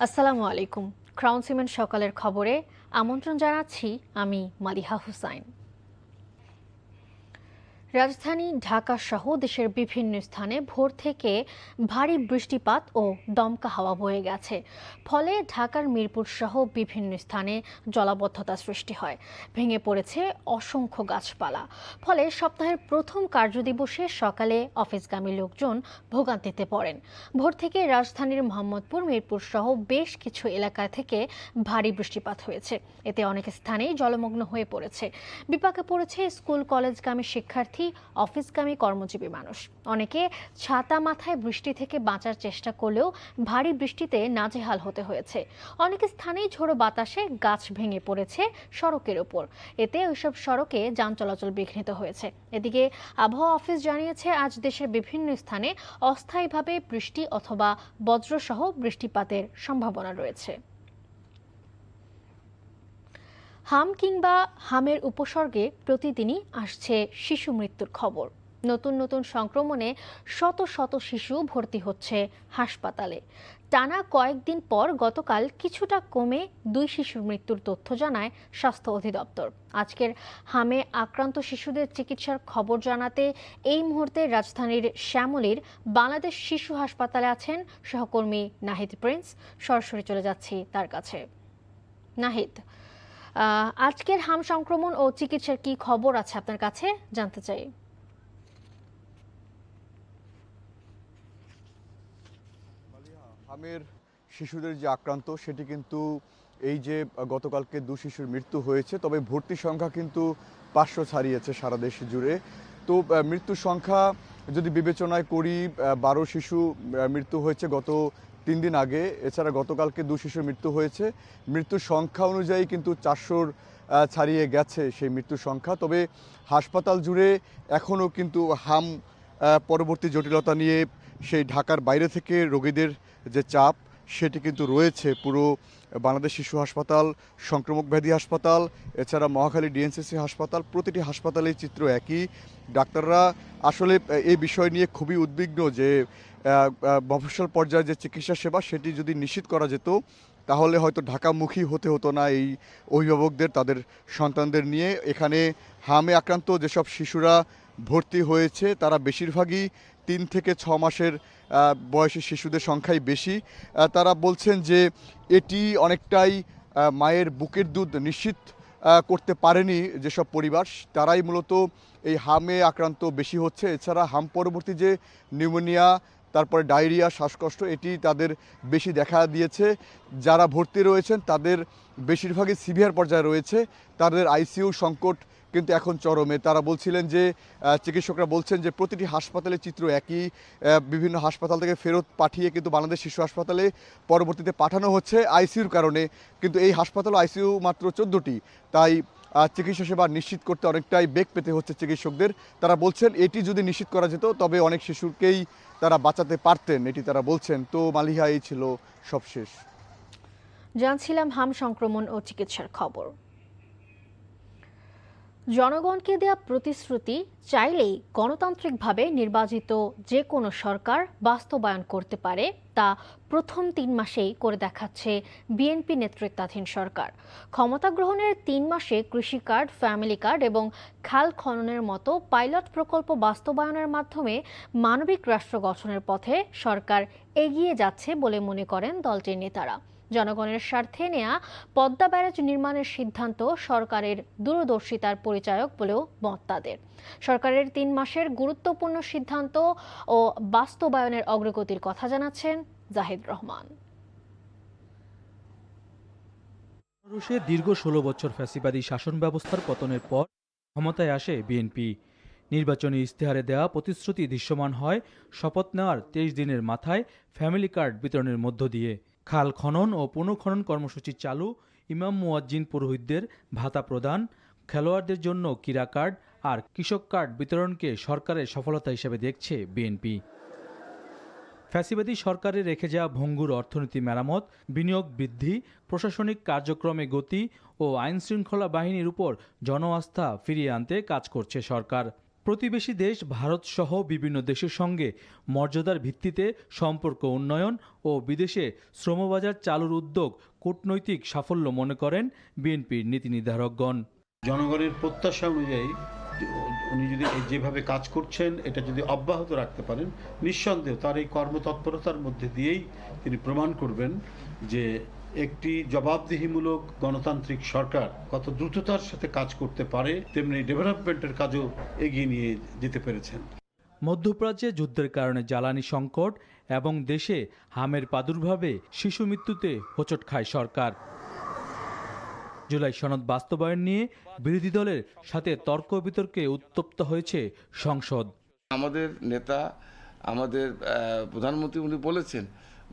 আসসালামু আলাইকুম। Crown cement সকালের খবরে আমন্ত্রণ জানাচ্ছি আমি মালিহা হুসাইন। রাজধানী ঢাকা সহ দেশের বিভিন্ন স্থানে ভোর থেকে ভারী বৃষ্টিপাত ও দমকা হাওয়া বয়ে গেছে। ফলে ঢাকার মিরপুর সহ বিভিন্ন স্থানে জলাবদ্ধতা সৃষ্টি হয়, ভেঙে পড়েছে অসংখ্য গাছপালা। ফলে সপ্তাহের প্রথম কার্যদিবসে সকালে অফিসগামী লোকজন ভোগান্তিতে পড়েন। ভোর থেকে রাজধানীর মোহাম্মদপুর, মিরপুর সহ বেশ কিছু এলাকা থেকে ভারী বৃষ্টিপাত হয়েছে। এতে অনেক স্থানেই জলমগ্ন হয়ে পড়েছে। বিপাকে পড়েছে স্কুল কলেজগামী শিক্ষার্থী, অফিসগামী কর্মজীবী মানুষ। অনেকে ছাতা মাথায় বৃষ্টি থেকে বাঁচার চেষ্টা করলেও ভারী বৃষ্টিতে নাজেহাল হতে হয়েছে। অনেক স্থানেই ঝোড়ো বাতাসে গাছ ভেঙে পড়েছে সড়কের উপর। এতে ওইসব সড়কে যান চলাচল বিঘ্নিত হয়েছে। এদিকে আবহাওয়া অফিস জানিয়েছে, আজ দেশের বিভিন্ন স্থানে অস্থায়ীভাবে বৃষ্টি অথবা বজ্রসহ বৃষ্টিপাতের সম্ভাবনা রয়েছে। হাম কিংবা হামের উপসর্গে প্রতিদিনই আসছে শিশু মৃত্যুর খবর। নতুন নতুন সংক্রমণে শত শত শিশু ভর্তি হচ্ছে হাসপাতালে। টানা কয়েকদিন পর গতকাল কিছুটা কমে 2 শিশুর মৃত্যুর তথ্য জানায় স্বাস্থ্য অধিদপ্তর। আজকের হামে আক্রান্ত শিশুদের চিকিৎসার খবর জানাতে এই মুহূর্তে রাজধানীর শ্যামলীর বাংলাদেশ শিশু হাসপাতালে আছেন সহকর্মী নাহিদ প্রিন্স। সরাসরি চলে যাচ্ছি তার কাছে। নাহিদ, আজকের হাম সংক্রমণ ও চিকিৎসার কি খবর আছে আপনার কাছে, জানতে চাই। হামের শিশুদের যে আক্রান্ত সেটি কিন্তু এই যে গতকালকে 2 শিশুর মৃত্যু হয়েছে, তবে ভর্তি সংখ্যা কিন্তু 500 ছাড়িয়েছে সারা দেশ জুড়ে। তো মৃত্যুর সংখ্যা যদি বিবেচনায় করি, 12 শিশু মৃত্যু হয়েছে গত 3 দিন আগে। এছাড়া গতকালকে 2 শিশুর মৃত্যু হয়েছে। মৃত্যুর সংখ্যা অনুযায়ী কিন্তু 400 ছাড়িয়ে গেছে সেই মৃত্যুর সংখ্যা। তবে হাসপাতাল জুড়ে এখনও কিন্তু হাম পরবর্তী জটিলতা নিয়ে সেই ঢাকার বাইরে থেকে রোগীদের যে চাপ সেটি কিন্তু রয়েছে। পুরো বাংলাদেশ শিশু হাসপাতাল, সংক্রামক ব্যাধি হাসপাতাল, এছাড়া মহাখালী ডিএনসিসি হাসপাতাল, প্রতিটি হাসপাতালেই চিত্র একই। ডাক্তাররা আসলে এই বিষয় নিয়ে খুবই উদ্বিগ্ন যে মফস্বল পর্যায়ে যে চিকিৎসা সেবা সেটি যদি নিশ্চিত করা যেত তাহলে হয়তো ঢাকামুখী হতে হতো না এই অভিভাবকদের তাদের সন্তানদের নিয়ে। এখানে হামে আক্রান্ত যেসব শিশুরা ভর্তি হয়েছে তারা বেশিরভাগই 3 থেকে 6 মাসের বয়সী শিশুদের সংখ্যাই বেশি। তারা বলছেন যে এটি অনেকটাই মায়ের বুকের দুধ নিশ্চিত করতে পারেনি যেসব পরিবার, তারাই মূলত এই হামে আক্রান্ত বেশি হচ্ছে। এছাড়া হাম পরবর্তী যে নিউমোনিয়া, তারপরে ডায়রিয়া, শ্বাসকষ্ট এটি তাদের বেশি দেখা দিয়েছে। যারা ভর্তি রয়েছেন তাদের বেশিরভাগই সিভিয়ার পর্যায়ে রয়েছে। তাদের আইসিইউ সংকট কিন্তু এখন চরমে। তারা বলছিলেন যে চিকিৎসকরা বলছেন যে প্রতিটি হাসপাতালে চিত্র একই। বিভিন্ন হাসপাতাল থেকে ফেরত পাঠিয়ে কিন্তু বাংলাদেশ শিশু হাসপাতালে পরবর্তীতে পাঠানো হচ্ছে আইসিইউর কারণে। কিন্তু এই হাসপাতালে আইসিইউ মাত্র 14টি। তাই চিকিৎসা সেবা নিশ্চিত করতে অনেকটাই বেগ পেতে হচ্ছে চিকিৎসকদের। তারা বলছেন এটি যদি নিশ্চিত করা যেত তবে অনেক শিশুকেই তারা বাঁচাতে পারতেন, এটি তারা বলছেন। তো মালিহা, এই ছিল সবশেষ। জানছিলাম হাম সংক্রমণ ও চিকিৎসার খবর। জনগণকে দেয়া প্রতিশ্রুতি চাইলেই গণতান্ত্রিকভাবে নির্বাচিত যে কোনো সরকার বাস্তবায়ন করতে পারে, তা প্রথম 3 মাসেই করে দেখাচ্ছে বিএনপি নেতৃত্বাধীন সরকার। ক্ষমতা গ্রহণের 3 মাসে কৃষি কার্ড, ফ্যামিলি কার্ড এবং খাল খননের মতো পাইলট প্রকল্প বাস্তবায়নের মাধ্যমে মানবিক রাষ্ট্র গঠনের পথে সরকার এগিয়ে যাচ্ছে বলে মনে করেন দলটির নেতারা। জনগণের স্বার্থে নেয়া পদ্মা ব্যারেজ নির্মাণের সিদ্ধান্ত সরকারের দূরদর্শিতার পরিচায়ক বলেও মত তাদের। সরকারের 3 মাসের গুরুত্বপূর্ণ সিদ্ধান্ত ও বাস্তবায়নের অগ্রগতির কথা জানাচ্ছেন জাহিদ রহমান। রুশে দীর্ঘ 16 বছর ফ্যাসিবাদী শাসন ব্যবস্থার পতনের পর ক্ষমতায় আসে বিএনপি। নির্বাচনী ইশতেহারে দেওয়া প্রতিশ্রুতি দৃশ্যমান হয় শপথ নেওয়ার 23 দিনের মাথায় ফ্যামিলি কার্ড বিতরণের মধ্য দিয়ে। খাল খনন ও পুনঃখনন কর্মসূচি চালু, ইমাম মুয়াজ্জিন পুরোহিতদের ভাতা প্রদান, খেলোয়াড়দের জন্য ক্রীড়া কার্ড আর কৃষক কার্ড বিতরণকে সরকারের সফলতা হিসেবে দেখছে বিএনপি। ফ্যাসিবাদী সরকারে রেখে যাওয়া ভঙ্গুর অর্থনীতি মেরামত, বিনিয়োগ বৃদ্ধি, প্রশাসনিক কার্যক্রমে গতি ও আইনশৃঙ্খলা বাহিনীর উপর জনআস্থা ফিরিয়ে আনতে কাজ করছে সরকার। প্রতিবেশী দেশ ভারতসহ বিভিন্ন দেশের সঙ্গে মর্যাদার ভিত্তিতে সম্পর্ক উন্নয়ন ও বিদেশে শ্রমবাজার চালুর উদ্যোগ কূটনৈতিক সাফল্য মনে করেন বিএনপির নীতি নির্ধারকগণ। জনগণের প্রত্যাশা অনুযায়ী উনি যদি যেভাবে কাজ করছেন এটা যদি অব্যাহত রাখতে পারেন, নিঃসন্দেহে তার এই কর্মতৎপরতার মধ্যে দিয়েই তিনি প্রমাণ করবেন যে একটি জবাবদিহিমূলক গণতান্ত্রিক সরকার কত দ্রুততার সাথে কাজ করতে পারে, তেমনি ডেভেলপমেন্টের কাজও এগিয়ে নিয়ে যেতে পেরেছেন। মধ্যপ্রাচ্যে যুদ্ধের কারণে জ্বালানি সংকট এবং দেশে হামের প্রাদুর্ভাবে শিশু মৃত্যুতে হোঁচট খায় সরকার। জুলাই সনদ বাস্তবায়ন নিয়ে বিরোধী দলের সাথে তর্ক বিতর্কে উত্তপ্ত হয়েছে সংসদ। আমাদের নেতা, আমাদের প্রধানমন্ত্রী উনি বলেছেন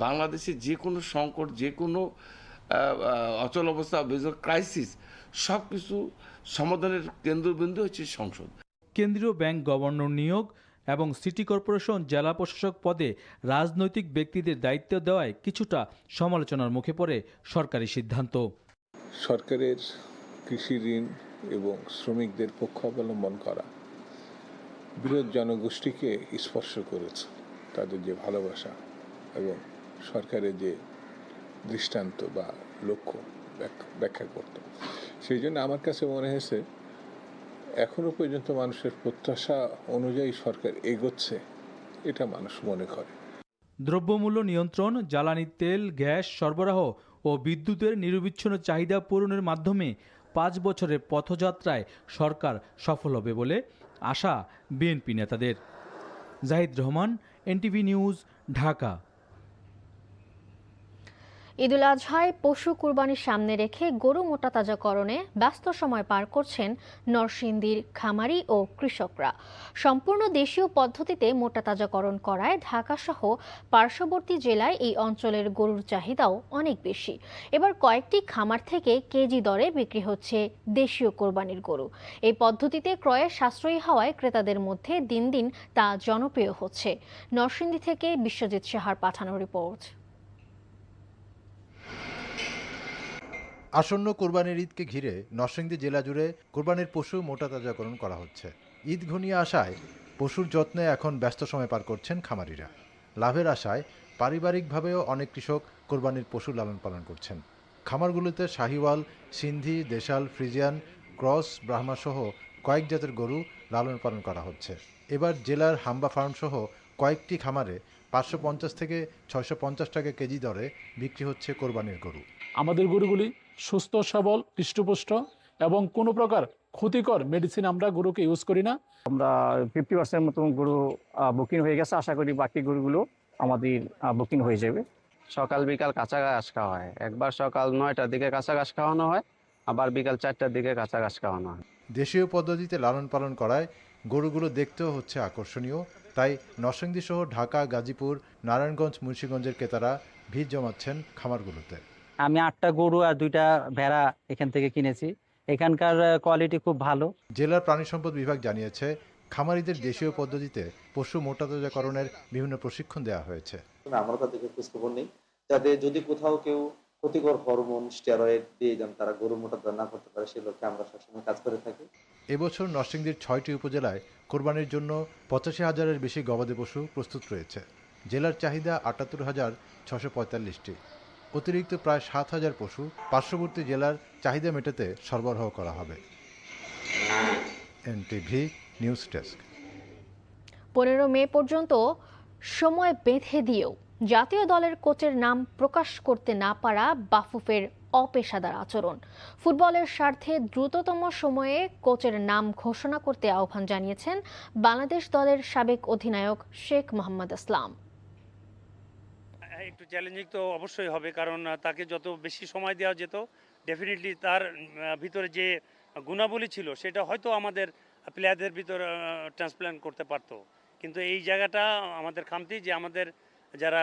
বাংলাদেশে যে কোনো সংকট, যে কোনো অচল অবস্থা, ক্রাইসিস সব কিছু সমাধানের কেন্দ্রবিন্দু হচ্ছে সংসদ। কেন্দ্রীয় ব্যাংক গভর্নর নিয়োগ এবং সিটি কর্পোরেশন জেলা প্রশাসক পদে রাজনৈতিক ব্যক্তিদের দায়িত্ব দেওয়ায় কিছুটা সমালোচনার মুখে পড়ে সরকারি সিদ্ধান্ত। সরকারের কৃষি ঋণ এবং শ্রমিকদের পক্ষ অবলম্বন করা বৃহৎ জনগোষ্ঠীকে স্পর্শ করেছে, তাদের যে ভালোবাসা এবং সরকারের যে দৃষ্টান্ত বা লক্ষ্য ব্যাখ্যা করত। সেই জন্য আমার কাছে মনে হয়েছে এখনো পর্যন্ত মানুষের প্রত্যাশা অনুযায়ী সরকার এগোচ্ছে, এটা মানুষ মনে করে। দ্রব্যমূল্য নিয়ন্ত্রণ, জ্বালানি তেল, গ্যাস সরবরাহ ও বিদ্যুতের নিরবিচ্ছিন্ন চাহিদা পূরণের মাধ্যমে 5 বছরের পথযাত্রায় সরকার সফল হবে বলে আশা বিএনপি নেতাদের। Zahid Rahman, NTV news, Dhaka. ঈদুল আজহায় পশু কুরবানির সামনে রেখে গরু মোটাতাজাকরণে ব্যস্ত সময় পার করছেন নরসিংদীর খামারি ও কৃষকরা। সম্পূর্ণ দেশীয় পদ্ধতিতে মোটাতাজাকরণ করায় ঢাকাসহ পার্শ্ববর্তী জেলায় এই অঞ্চলের গরুর চাহিদাও অনেক বেশি। এবার কয়েকটি খামার থেকে কেজি দরে বিক্রি হচ্ছে দেশীয় কোরবানির গরু। এই পদ্ধতিতে ক্রয়ে সাশ্রয়ী হওয়ায় ক্রেতাদের মধ্যে দিন দিন তা জনপ্রিয় হচ্ছে। নরসিংদী থেকে বিশ্বজিৎ সাহার পাঠানো রিপোর্ট। আসন্ন কোরবানির ঈদকে ঘিরে নরসিংদী জেলা জুড়ে কোরবানির পশু মোটাতাজাকরণ করা হচ্ছে। ঈদ ঘনিয়ে আসায় পশুর যত্নে এখন ব্যস্ত সময় পার করছেন খামারিরা। লাভের আশায় পারিবারিকভাবেও অনেক কৃষক কোরবানির পশু লালন পালন করছেন। খামারগুলোতে শাহিওয়াল, সিন্ধি, দেশাল, ফ্রিজিয়ান, ক্রস, ব্রাহ্মা সহ কয়েক জাতের গরু লালন পালন করা হচ্ছে। এবার জেলার হাম্বা ফার্ম সহ কয়েকটি খামারে 550 থেকে 650 টাকা কেজি দরে বিক্রি হচ্ছে কোরবানির গরু। আমাদের গরুগুলি সুস্থ সবল, হৃষ্টপুষ্ট এবং কোনো প্রকার ক্ষতিকর মেডিসিন আমরা গরুকে ইউজ করি না। আমরা 50% মতো গরু বুকিং হয়ে গেছে, আশা করি বাকি গরুগুলো আমাদের বুকিং হয়ে যাবে। সকাল বিকাল কাঁচা ঘাস খাওয়া হয়, একবার সকাল 9টার দিকে কাঁচা ঘাস খাওয়ানো হয়, আবার বিকাল 4টার দিকে কাঁচা ঘাস খাওয়ানো হয়। দেশীয় পদ্ধতিতে লালন পালন করায় গরুগুলো দেখতেও হচ্ছে আকর্ষণীয়, তাই নরসিংদী সহ ঢাকা, গাজীপুর, নারায়ণগঞ্জ, মুন্সিগঞ্জের ক্রেতারা ভিড় জমাচ্ছেন খামারগুলোতে। আমি 8টা গরু আর 2টা ভেড়া এখান থেকে কিনেছি। এখানকার কোয়ালিটি খুব ভালো। জেলার প্রাণী সম্পদ বিভাগ জানিয়েছে খামারিদের দেশীয় পদ্ধতিতে পশু মোটাতাজাকরণের বিভিন্ন প্রশিক্ষণ দেওয়া হয়েছে। আমরা তাদেরকে খোঁজখবর নেই যাতে যদি কোথাও কেউ ক্ষতিকর হরমোন, স্টেরয়েড দিয়ে দেন, তারা গরু মোটাতাজা না করতে পারে, সে লক্ষ্যে আমরা সবসময় কাজ করে থাকি। এবছর নরসিংদীর 6টি উপজেলায় কোরবানির জন্য 85,000-এর বেশি গবাদি পশু প্রস্তুত রয়েছে। জেলার চাহিদা 78,645টি। অতিরিক্ত প্রায় 7,000 পশু পার্শ্ববর্তী জেলার চাহিদা মেটাতে সরবরাহ করা হবে। NTV news desk. 15 মে পর্যন্ত সময় বেঁধে দিয়েও জাতীয় দলের কোচের নাম প্রকাশ করতে না পারা বাফুফের অপেশাদার আচরণ। ফুটবলের স্বার্থে দ্রুততম সময়ে কোচের নাম ঘোষণা করতে আহ্বান জানিয়েছেন বাংলাদেশ দলের সাবেক অধিনায়ক শেখ মোহাম্মদ আসলাম। একটু চ্যালেঞ্জিং তো অবশ্যই হবে, কারণ তাকে যত বেশি সময় দেওয়া যেত ডেফিনেটলি তার ভিতরে যে গুণাবলী ছিল সেটা হয়তো আমাদের প্লেয়ারদের ভিতর ট্রান্সপ্ল্যান্ট করতে পারতো। কিন্তু এই জায়গাটা আমাদের খামতি যে আমাদের যারা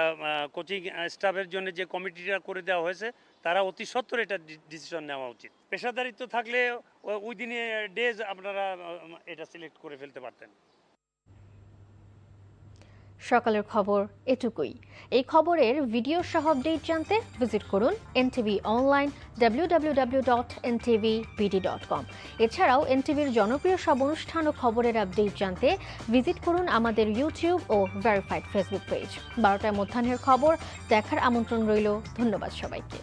কোচিং স্টাফের জন্য যে কমিটিটা করে দেওয়া হয়েছে তারা অতি সত্বর এটা ডিসিশন নেওয়া উচিত। পেশাদারিত্ব থাকলে উইদিন ডেজ আপনারা এটা সিলেক্ট করে ফেলতে পারতেন। সকালের খবর এটুকুই। এই খবরের ভিডিও সহ আপডেট জানতে ভিজিট করুন NTV অনলাইন www.ntvbd.com। এছাড়াও এনটিভির জনপ্রিয় সব অনুষ্ঠান ও খবরের আপডেট জানতে ভিজিট করুন আমাদের ইউটিউব ও ভেরিফাইড ফেসবুক পেজ। 12টায় মধ্যাহ্নের খবর দেখার আমন্ত্রণ রইল। ধন্যবাদ সবাইকে।